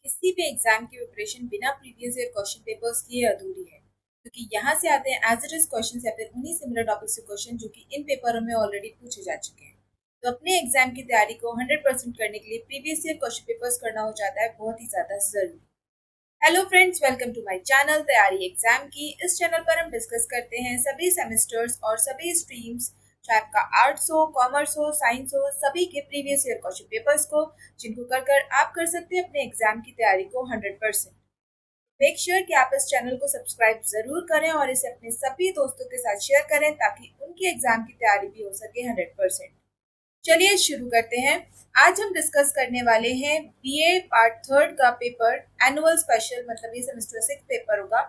किसी भी एग्जाम की प्रिपरेशन बिना प्रीवियस ईयर क्वेश्चन पेपर्स किए अधूरी है, क्योंकि यहाँ से आते हैं एज इट इज क्वेश्चन या फिर उन्हीं सिमिलर टॉपिक से क्वेश्चन जो कि इन पेपरों में ऑलरेडी पूछे जा चुके हैं। तो अपने एग्जाम की तैयारी को 100% करने के लिए प्रीवियस ईयर क्वेश्चन पेपर्स करना हो जाता है बहुत ही ज्यादा जरूरी। Hello friends, welcome to my channel तैयारी एग्जाम की। इस चैनल पर हम डिस्कस करते हैं सभी सेमेस्टर्स और सभी स्ट्रीम्स, चाहे आपका आर्ट्स हो, कॉमर्स हो, साइंस हो, सभी के प्रीवियस ईयर क्वेश्चन पेपर्स को, जिनको कर कर आप कर सकते हैं अपने एग्जाम की तैयारी को 100%। मेक श्योर कि आप इस चैनल को सब्सक्राइब जरूर करें और इसे अपने सभी दोस्तों के साथ शेयर करें ताकि उनकी एग्जाम की तैयारी भी हो सके 100%। चलिए शुरू करते हैं। आज हम डिस्कस करने वाले हैं बीए पार्ट थर्ड का पेपर, एनुअल स्पेशल, मतलब ये सेमेस्टर 6 पेपर होगा,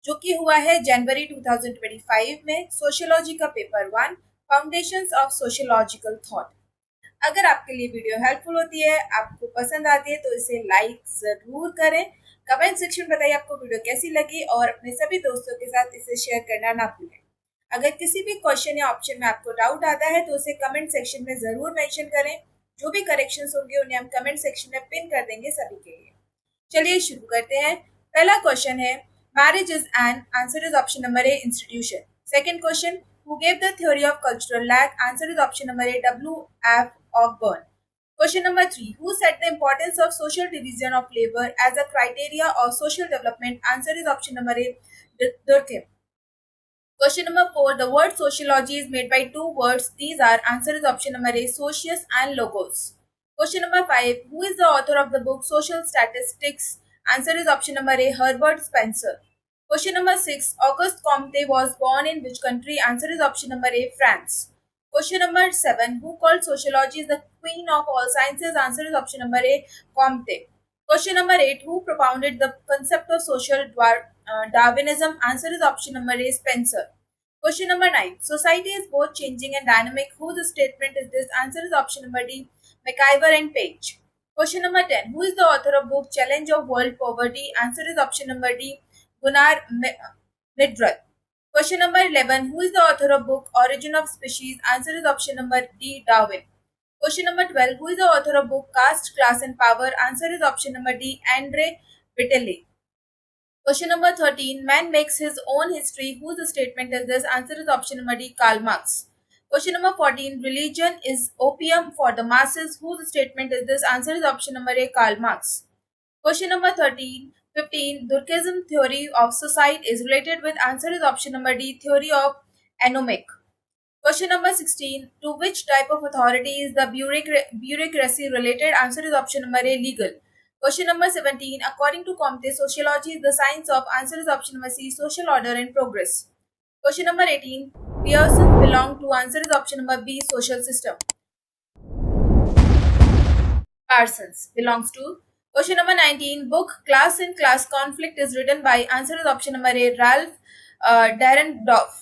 जो कि हुआ है जनवरी 2025 में। सोशियोलॉजी का paper 1, foundations of sociological thought. अगर आपके लिए वीडियो हेल्पफुल होती है, आपको पसंद आती है, तो इसे लाइक जरूर करें। कमेंट सेक्शन बताइए आपको वीडियो कैसी लगी और अपने सभी दोस्तों के साथ इसे शेयर करना ना भूलें। अगर किसी भी क्वेश्चन या ऑप्शन में आपको डाउट आता है तो उसे कमेंट सेक्शन में जरूर मेंशन करें। जो भी करेक्शंस होंगे उन्हें हम कमेंट सेक्शन में पिन कर देंगे सभी के लिए। चलिए शुरू करते हैं। पहला क्वेश्चन है, marriage is an, answer is option number A institution. Second question, who gave the theory of cultural lag, answer is option number A W F Ogburn. Question number 3. Who set the importance of social division of labor as a criteria of social development? Answer is option number A. Durkheim. Question number 4. The word sociology is made by two words. These are, answer is option number A, socius and logos. Question number 5. Who is the author of the book Social Statistics? Answer is option number A, Herbert Spencer. Question number 6. Auguste Comte was born in which country? Answer is option number A, France. Question number 7. Who called sociology is the queen of all sciences? Answer is option number A, Comte. Question number 8. Who propounded the concept of social Darwinism? Answer is option number A, Spencer. Question number 9. Society is both changing and dynamic. Whose statement is this? Answer is option number D, McIver and Page. Question number 10. Who is the author of book Challenge of World Poverty? Answer is option number D, Gunnar Myrdal. Question number 11. Who is the author of book Origin of Species? Answer is option number D, Darwin. Question number 12. Who is the author of book Caste, Class and Power? Answer is option number D, Andre Vitelli. Question number 13. Man makes his own history. Whose statement is this? Answer is option number D, Karl Marx. Question number 14. Religion is opium for the masses. Whose statement is this? Answer is option number A, Karl Marx. Question number 15. Durkheim theory of society is related with, answer is option number D, theory of anomic. Question number 16. To which type of authority is the bureaucracy related? Answer is option number A, legal. Question number 17. According to Comte, sociology is the science of, answer is option number C, social order and progress. Question number 18. Pearsons belong to, answer is option number B, social system. Parsons belongs to. Question number 19. Book Class and Class Conflict is written by, answer is option number A, Ralph Dahrendorf.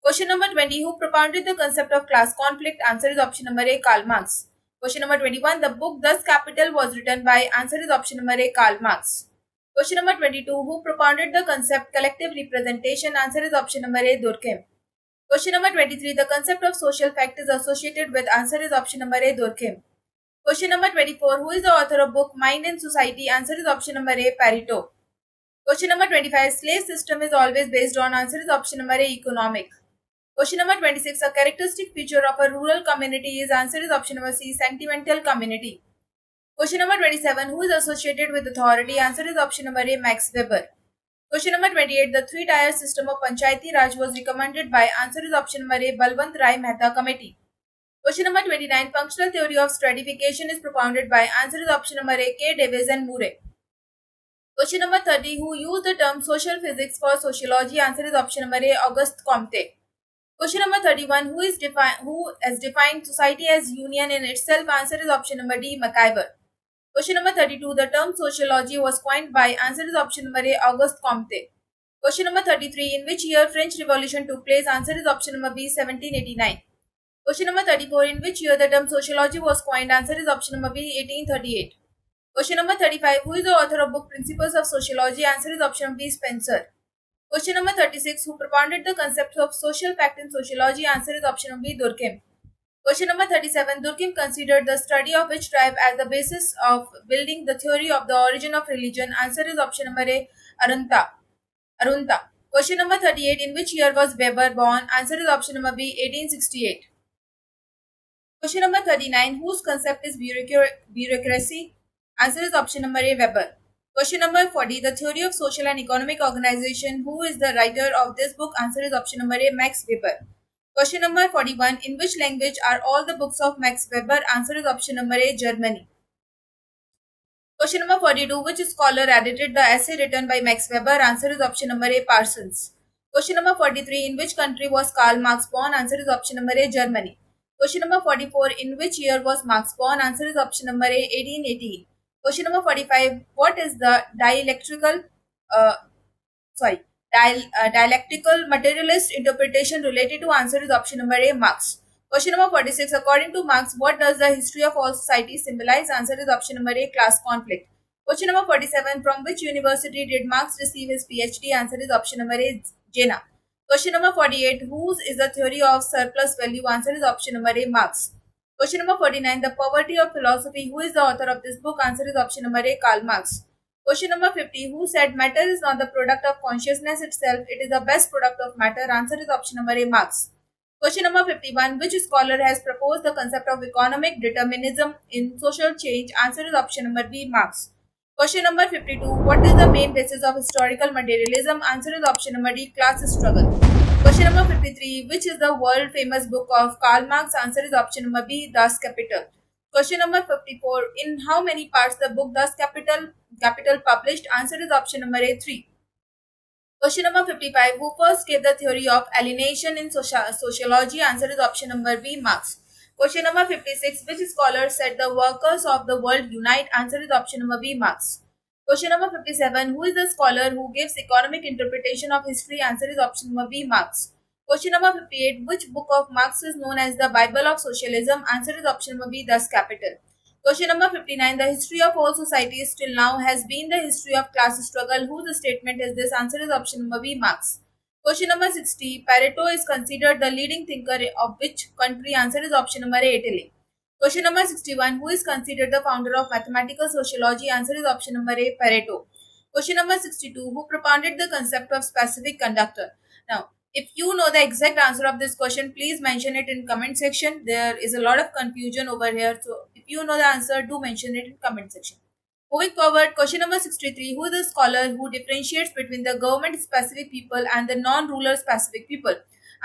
Question number 20. Who propounded the concept of class conflict? Answer is option number A, Karl Marx. Question number 21. The book Thus Capital was written by, answer is option number A, Karl Marx. Question number 22. Who propounded the concept collective representation? Answer is option number A, Durkheim. Question number 23. The concept of social fact is associated with, answer is option number A, Durkheim. Question number 24. Who is the author of book Mind and Society? Answer is option number A, Pareto. Question number 25. Slave system is always based on, answer is option number A, economic. Question number 26. A characteristic feature of a rural community is, answer is option number C, sentimental community. Question number 27. Who is associated with authority? Answer is option number A, Max Weber. Question number 28. The three-tier system of Panchayati Raj was recommended by, answer is option number A, Balwant Rai Mehta Committee. Question number 29. Functional theory of stratification is propounded by, answer is option number A, K. Davis and Murray. Question number 30. Who used the term social physics for sociology? Answer is option number A, Auguste Comte. Question number 31. Who has defined society as union in itself? Answer is option number D, McIver. Question number 32. The term sociology was coined by, answer is option number A, Auguste Comte. Question number 33. In which year French Revolution took place? Answer is option number B, 1789. Question number 34. In which year the term sociology was coined? Answer is option number B, 1838. Question number 35. Who is the author of book Principles of Sociology? Answer is option B, Spencer. Question number 36. Who propounded the concept of social fact in sociology? Answer is option B, Durkheim. Question number 37. Durkheim considered the study of which tribe as the basis of building the theory of the origin of religion? Answer is option number A. Arunta. Arunta. Question number 38. In which year was Weber born? Answer is option number B. 1868. Question number 39. Whose concept is bureaucracy? Answer is option number A. Weber. Question number 40. The theory of social and economic organization. Who is the writer of this book? Answer is option number A. Max Weber. Question number 41. In which language are all the books of Max Weber? Answer is option number A. Germany. Question number 42. Which scholar edited the essay written by Max Weber? Answer is option number A. Parsons. Question number 43. In which country was Karl Marx born? Answer is option number A. Germany. Question number 44. In which year was Marx born? Answer is option number A. 1880. Question number 45. What is the uh, sorry, dialectical materialist interpretation related to? Answer is option number A. Marx. Question number 46. According to Marx, what does the history of all societies symbolize? Answer is option number A. Class conflict. Question number 47. From which university did Marx receive his PhD? Answer is option number A. Jena. Question number 48. Whose is the theory of surplus value? Answer is option number A. Marx. Question number 49. The poverty of philosophy. Who is the author of this book? Answer is option number A. Karl Marx. Question number 50. Who said matter is not the product of consciousness itself, it is the best product of matter? Answer is option number A. Marx. Question number 51. Which scholar has proposed the concept of economic determinism in social change? Answer is option number B. Marx. Question number 52. What is the main basis of historical materialism? Answer is option number D. Class struggle. Question number 53. Which is the world famous book of Karl Marx? Answer is option number B. Das Kapital. Question number 54. In how many parts the book Das Kapital published? Answer is option number A. 3. Question number 55. Who first gave the theory of alienation in sociology? Answer is option number B. Marx. Question number 56. Which scholar said the workers of the world unite? Answer is option number B. Marx. Question number 57. Who is the scholar who gives economic interpretation of history? Answer is option number B. Marx. Question number 58. Which book of Marx is known as the Bible of Socialism? Answer is option number B. Das Kapital. Question number 59. The history of all societies till now has been the history of class struggle. Whose statement is this? Answer is option number B. Marx. Question number 60. Pareto is considered the leading thinker of which country? Answer is option number A. Italy. Question number 61. Who is considered the founder of mathematical sociology? Answer is option number A. Pareto. Question number 62. Who propounded the concept of specific conductor? Now, if you know the exact answer of this question, please mention it in comment section. There is a lot of confusion over here. So, if you know the answer, do mention it in comment section. Moving forward, question number 63. Who is the scholar who differentiates between the government specific people and the non-ruler specific people?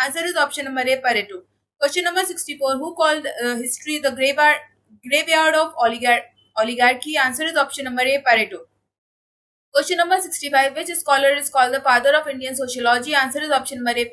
Answer is option number A. Pareto. Question number 64. Who called history the graveyard of oligarchy? Answer is option number A. Pareto. Question number 65. Which scholar is called the father of Indian sociology? Answer is option number A.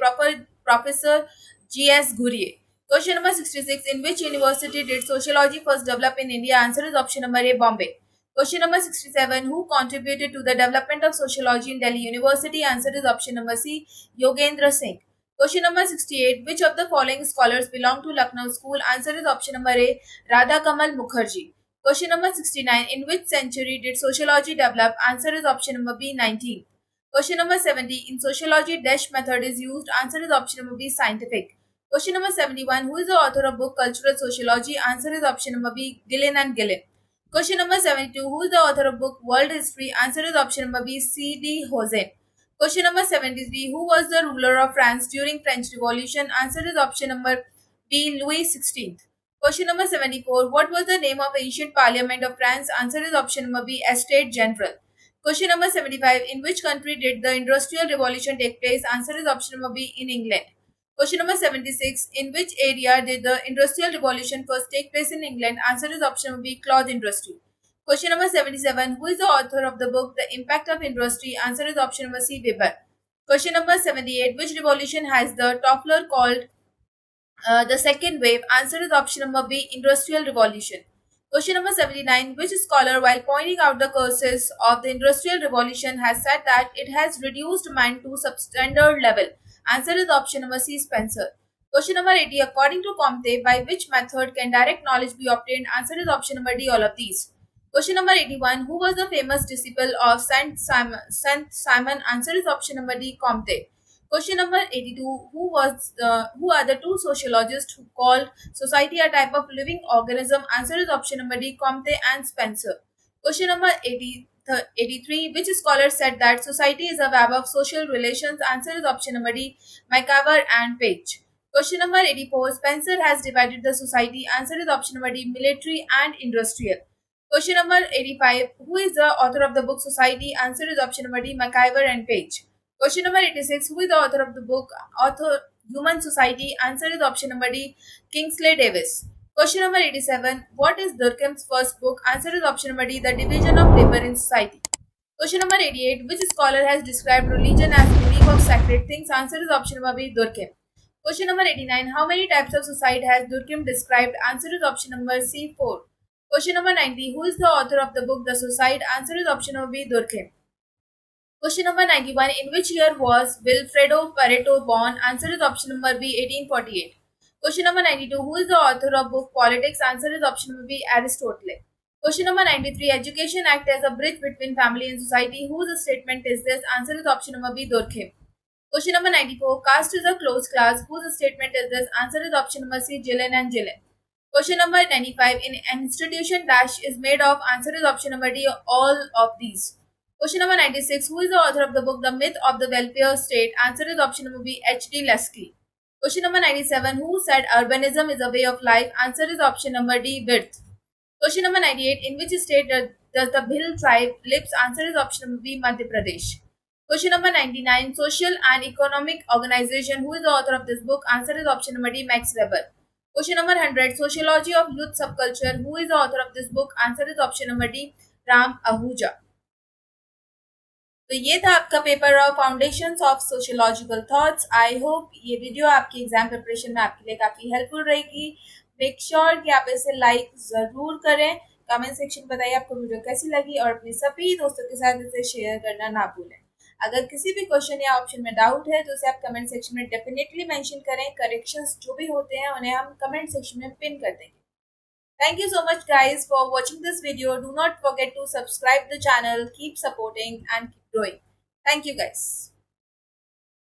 Professor G.S. Ghurye. Question number 66. In which university did sociology first develop in India? Answer is option number A. Bombay. Question number 67. Who contributed to the development of sociology in Delhi University? Answer is option number C. Yogendra Singh. Question number 68. Which of the following scholars belong to Lucknow School? Answer is option number A. Radha Kamal Mukherjee. Question number 69. In which century did sociology develop? Answer is option number B. 19. Question number 70. In sociology, dash method is used. Answer is option number B. Scientific. Question number 71. Who is the author of book Cultural Sociology? Answer is option number B. Gillen and Gillen. Question number 72. Who is the author of book World History? Answer is option number B. C.D. Hosen. Question number 73. Who was the ruler of France during French Revolution? Answer is option number B. Louis XVI. Question number 74. What was the name of ancient parliament of France? Answer is option number B. Estate General. Question number 75. In which country did the Industrial Revolution take place? Answer is option number B. In England. Question number 76. In which area did the Industrial Revolution first take place in England? Answer is option number B. Cloth industry. Question number 77. Who is the author of the book The Impact of Industry? Answer is option number C. Weber. Question number 78. Which revolution has the Toffler called the second wave? Answer is option number B. Industrial Revolution. Question number 79. Which scholar, while pointing out the causes of the Industrial Revolution, has said that it has reduced man to substandard level? Answer is option number C. Spencer. Question number 80. According to Comte, by which method can direct knowledge be obtained? Answer is option number D. All of these. Question number 81. Who was the famous disciple of Saint Simon? Answer is option number D. Comte. Question number 82. Who are the two sociologists who called society a type of living organism? Answer is option number D, Comte and Spencer. Question number 83. Which scholar said that society is a web of social relations? Answer is option number D, McIver and Page. Question number 84. Spencer has divided the society. Answer is option number D, military and industrial. Question number 85. Who is the author of the book Society? Answer is option number D, McIver and Page. Question number 86. Who is the author of the book Author Human Society? Answer is option number D, Kingsley Davis. Question number 87. What is Durkheim's first book? Answer is option number D, The Division of Labor in Society. Question number 88. Which scholar has described religion as belief of sacred things? Answer is option number B, Durkheim. Question number 89. How many types of society has Durkheim described? Answer is option number C, 4. Question number 90. Who is the author of the book The Suicide? Answer is option number B, Durkheim. Question number 91. In which year was Wilfredo Pareto born? Answer is option number B, 1848. Question number 92. Who is the author of book Politics? Answer is option number B, Aristotle. Question number 93. Education act as a bridge between family and society. Whose statement is this? Answer is option number B, Durkheim. Question number 94. Caste is a closed class. Whose statement is this? Answer is option number C, Gillen and Gillen. Question number 95. In an institution dash is made of. Answer is option number D, all of these. Question number 96. Who is the author of the book The Myth of the Welfare State? Answer is option number B, H.D. Lasky. Question number 97. Who said urbanism is a way of life? Answer is option number D, Wirth. Question number 98. In which state does the Bhil tribe lives? Answer is option number B, Madhya Pradesh. Question number 99. Social and Economic Organization. Who is the author of this book? Answer is option number D, Max Weber. Question number 100. Sociology of Youth Subculture. Who is the author of this book? Answer is option number D, Ram Ahuja. तो ये था आपका paper of foundations of sociological thoughts. I hope ये video आपकी exam preparation में आपके लिए काफ़ी हेल्पफुल रहेगी। मेक श्योर कि आप इसे लाइक ज़रूर करें। कमेंट सेक्शन में बताइए आपको वीडियो कैसी लगी और अपने सभी दोस्तों के साथ इसे शेयर करना ना भूलें। अगर किसी भी क्वेश्चन या ऑप्शन में डाउट है तो उसे आप कमेंट सेक्शन में डेफिनेटली मेंशन करें। करेक्शंस जो भी होते हैं उन्हें हम कमेंट सेक्शन में पिन कर देंगे। Thank you so much guys for watching this video. Do not forget to subscribe the channel, keep supporting and keep growing. Thank you guys.